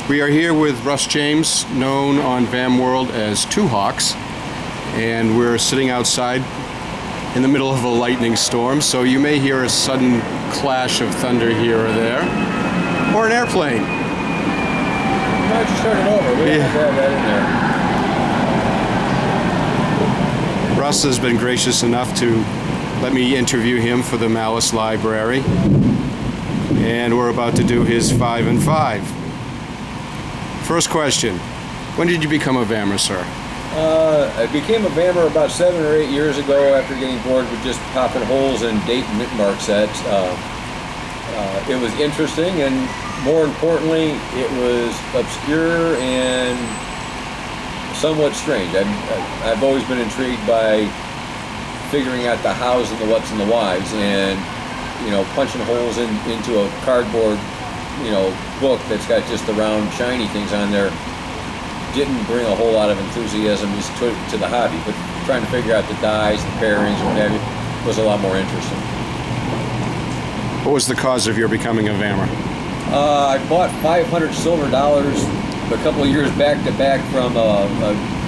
We are here with Russ James, known on Vam World as Two Hawks, and we're sitting outside in the middle of a lightning storm, so you may hear a sudden clash of thunder here or there, or an airplane. Why don't you start it over? We don't have that in there. Russ has been gracious enough to let me interview him for the Malice Library, and we're about to do his 5 and 5. First question, when did you become a Vammer, sir? I became a Vammer about 7 or 8 years ago after getting bored with just popping holes in date and mint sets. It was interesting, and more importantly, it was obscure and somewhat strange. I've always been intrigued by figuring out the hows and the whats and the whys, and punching holes into a cardboard book that's got just the round shiny things on there didn't bring a whole lot of enthusiasm to the hobby, but trying to figure out the dies, the pairings, what have you, was a lot more interesting. What was the cause of your becoming a Vammer? I bought 500 silver dollars a couple of years back to back from a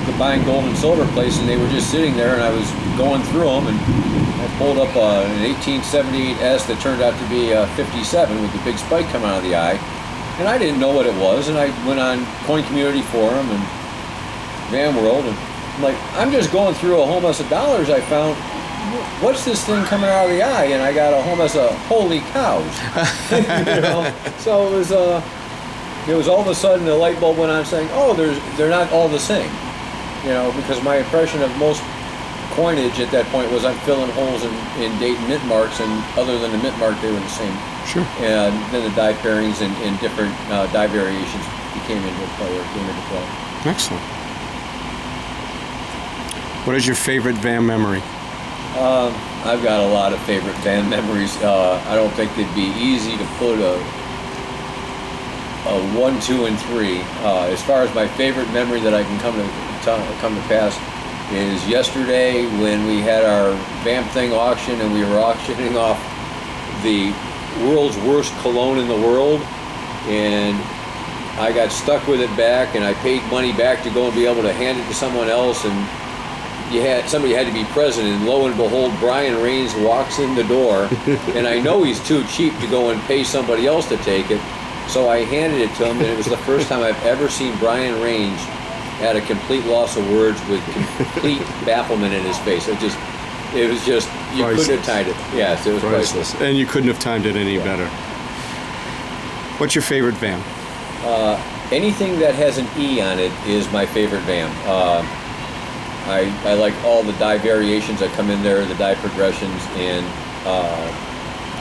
combined gold and silver place, and they were just sitting there, and I was going through them, and I pulled up an 1878 S that turned out to be a 57 with the big spike coming out of the eye. And I didn't know what it was, and I went on Coin Community Forum and Vam World, and I'm like, I'm just going through a whole mess of dollars I found. What's this thing coming out of the eye? And I got a whole mess of holy cows. So it was all of a sudden the light bulb went on saying, oh, they're not all the same. Because my impression of most coinage at that point was I'm filling holes in date and mint marks, and other than the mint mark, they were the same. Sure. And then the die pairings and different die variations came into play. Excellent. What is your favorite Vam memory? I've got a lot of favorite Vam memories. I don't think it'd be easy to put a 1, 2, and 3. As far as my favorite memory that I can come to pass is yesterday when we had our Vam Thing auction, and we were auctioning off the world's worst cologne in the world, and I got stuck with it back, and I paid money back to go and be able to hand it to someone else, and somebody had to be present, and lo and behold, Brian Raines walks in the door, and I know he's too cheap to go and pay somebody else to take it, so I handed it to him, and it was the first time I've ever seen Brian Raines at a complete loss of words with complete bafflement in his face. It was just, you priceless. couldn't have timed it. Yes, it was priceless. And you couldn't have timed it any better. What's your favorite Vam? Anything that has an E on it is my favorite Vam. I like all the die variations that come in there, the die progressions, and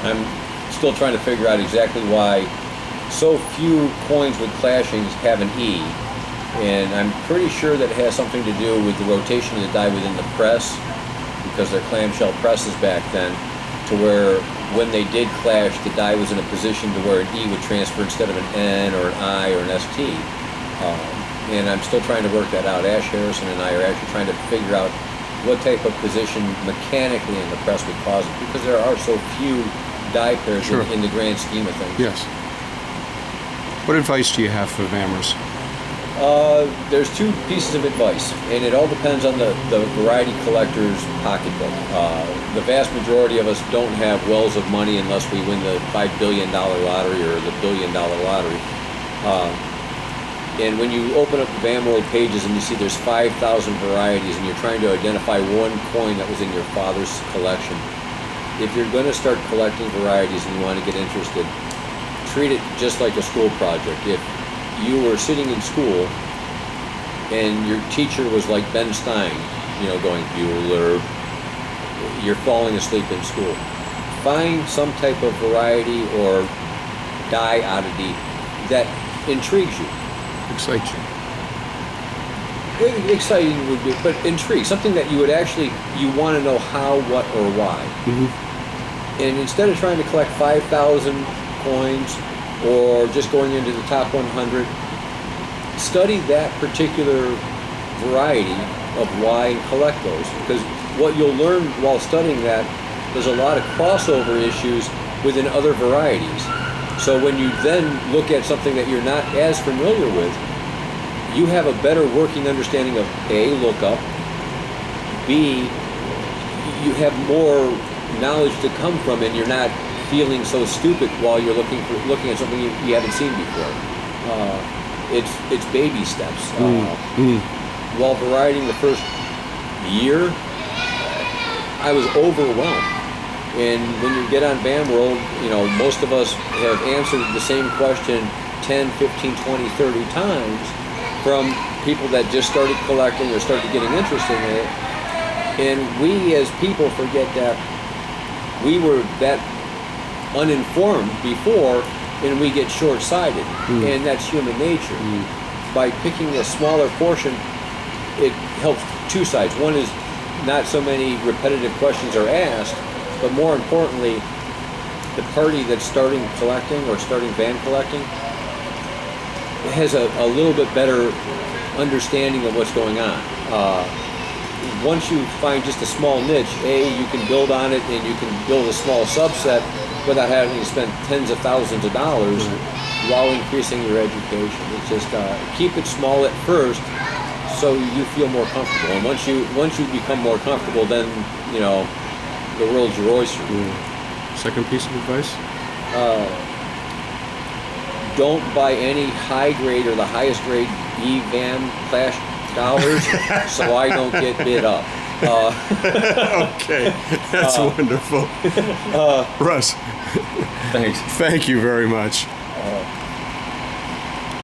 I'm still trying to figure out exactly why so few coins with clashings have an E. And I'm pretty sure that it has something to do with the rotation of the die within the press, because they're clamshell presses back then, to where when they did clash, the die was in a position to where an E would transfer instead of an N or an I or an ST. And I'm still trying to work that out. Ash Harrison and I are actually trying to figure out what type of position mechanically in the press would cause it, because there are so few die pairs in the grand scheme of things. Yes. What advice do you have for Vammers? There's 2 pieces of advice, and it all depends on the variety collector's pocketbook. The vast majority of us don't have wells of money unless we win the $5 billion lottery or the $1 billion lottery. And when you open up the Vam World pages and you see there's 5,000 varieties, and you're trying to identify one coin that was in your father's collection, if you're going to start collecting varieties and you want to get interested, treat it just like a school project. If you were sitting in school and your teacher was like Ben Stein, going Bueller, you're falling asleep in school. Find some type of variety or die oddity that intrigues you. Excites you. Exciting would be, but intrigue. Something that you would actually, you want to know how, what, or why. Mm-hmm. And instead of trying to collect 5,000 coins or just going into the top 100, study that particular variety of why and collect those. Because what you'll learn while studying that, there's a lot of crossover issues within other varieties. So when you then look at something that you're not as familiar with, you have a better working understanding of A, lookup, B, you have more knowledge to come from, and you're not feeling so stupid while you're looking at something you haven't seen before. It's baby steps. While variety the first year, I was overwhelmed. And when you get on Van World, most of us have answered the same question 10, 15, 20, 30 times from people that just started collecting or started getting interested in it. And we as people forget that we were that uninformed before, and we get short-sighted. And that's human nature. By picking a smaller portion, it helps two sides. One is not so many repetitive questions are asked, but more importantly, the party that's starting collecting or starting van collecting has a little bit better understanding of what's going on. Once you find just a small niche, you can build on it, and you can build a small subset without having to spend tens of thousands of dollars while increasing your education. It's just keep it small at first, so you feel more comfortable. And once you become more comfortable, then the world's your oyster. Second piece of advice? Don't buy any high grade or the highest grade E-Van Clash dollars, so I don't get bid up. Okay, that's wonderful. Russ, Thanks. thank you very much.